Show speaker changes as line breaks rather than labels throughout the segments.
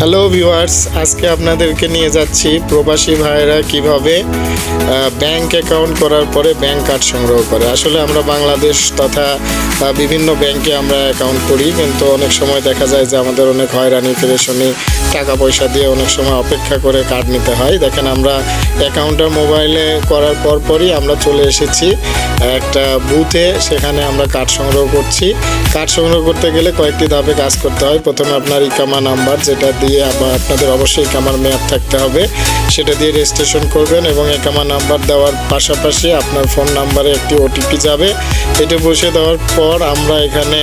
Hello viewers, আজকে আপনাদেরকে নিয়ে যাচ্ছি প্রবাসী ভাইয়েরা কিভাবে ব্যাংক অ্যাকাউন্ট করার পরে ব্যাংক কার্ড সংগ্রহ করে। আসলে আমরা বাংলাদেশ তথা বিভিন্ন ব্যাংকে আমরা অ্যাকাউন্ট করি, কিন্তু অনেক সময় দেখা যায় যে আমাদের অনেক হয়রানি পেরেশানি, টাকা পয়সা দিয়ে অনেক সময় অপেক্ষা করে কার্ড নিতে হয়। দেখেন, আমরা অ্যাকাউন্টটা মোবাইলে করার পরই আমরা চলে এসেছি একটা বুথে, সেখানে আমরা কার্ড সংগ্রহ করছি। কার্ড সংগ্রহ করতে গেলে কয়েকটি ধাপে কাজ করতে হয়। প্রথমে আপনার ইকামা নাম্বার, যেটা দিয়ে আপনাদের অবশ্যই ইকামার মেয়াদ থাকতে হবে, সেটা দিয়ে রেজিস্ট্রেশন করবেন এবং ইকামা নাম্বার দেওয়ার পাশাপাশি আপনার ফোন নাম্বারে একটি ওটিপি যাবে। এটা বসে দেওয়ার পর আমরা এখানে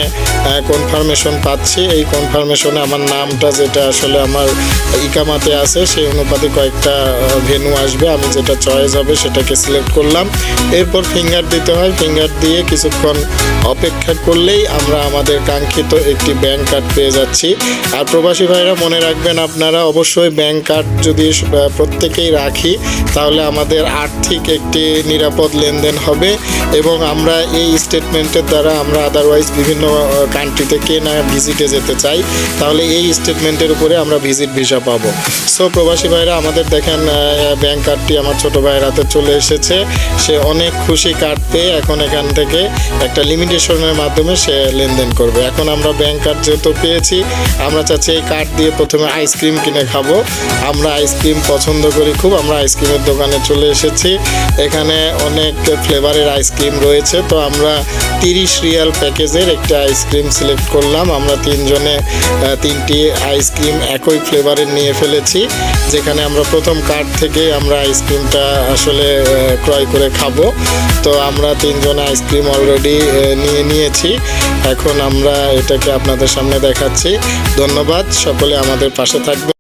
কনফার্মেশন পাচ্ছি। এই কনফার্মেশনে আমার নামটা যেটা আসলে আমার ইকামাতে আছে সেই অনুপাতে কয়েকটা ভেন্যু আসবে, আমি যেটা চয়েস হবে সেটাকে সিলেক্ট করলাম। এরপর ফিঙ্গার দিতে হয়। ফিঙ্গার দিয়ে কিছুক্ষণ অপেক্ষা করলেই আমরা আমাদের কাঙ্ক্ষিত একটি ব্যাংক কার্ড পেয়ে যাচ্ছি। আর প্রবাসী ভাইরা মনে রাখবেন, আপনারা অবশ্যই ব্যাংক কার্ড যদি প্রত্যেকেই রাখি, তাহলে আমাদের আর্থিক একটি নিরাপদ লেনদেন হবে এবং আমরা এই স্টেটমেন্টের দ্বারা আমরা আদারওয়াইজ বিভিন্ন কান্ট্রিতে কে না ভিজিটে যেতে চাই, তাহলে এই স্টেটমেন্টের উপরে আমরা ভিজিট ভিসা পাবো। সো প্রবাসী ভাইরা, আমাদের দেখেন ব্যাংক কার্ডটি আমার ছোটো ভাইয়ের হাতে চলে এসেছে। সে অনেক খুশি কার্ড পেয়ে এখন এখান থেকে একটা লিমিটেশনের মাধ্যমে সে লেনদেন করবে। এখন আমরা ব্যাংক কার্ড যেহেতু পেয়েছি, আমরা চাচ্ছি এই কার্ড দিয়ে প্রথমে আইসক্রিম কিনে খাবো। আমরা আইসক্রিম পছন্দ করি খুব, আমরা আইসক্রিমের দোকানে চলে এসেছি। এখানে অনেক ফ্লেভারের আইসক্রিম রয়েছে, তো আমরা 30 রিয়াল প্যাকেজের একটা আইসক্রিম সিলেক্ট করলাম। আমরা তিনজনে 3টি আইসক্রিম একই ফ্লেভারের নিয়ে ফেলেছি, যেখানে আমরা প্রথম কার্ড থেকে আমরা আইসক্রিমটা আসলে ক্রয় করে খাবো। তো আমরা তিনজনে আইসক্রিম অলরেডি নিয়েছি। এখন আমরা এটাকে আপনাদের সামনে দেখাচ্ছি। ধন্যবাদ, সকলে আমাদের পাশে থাকবে।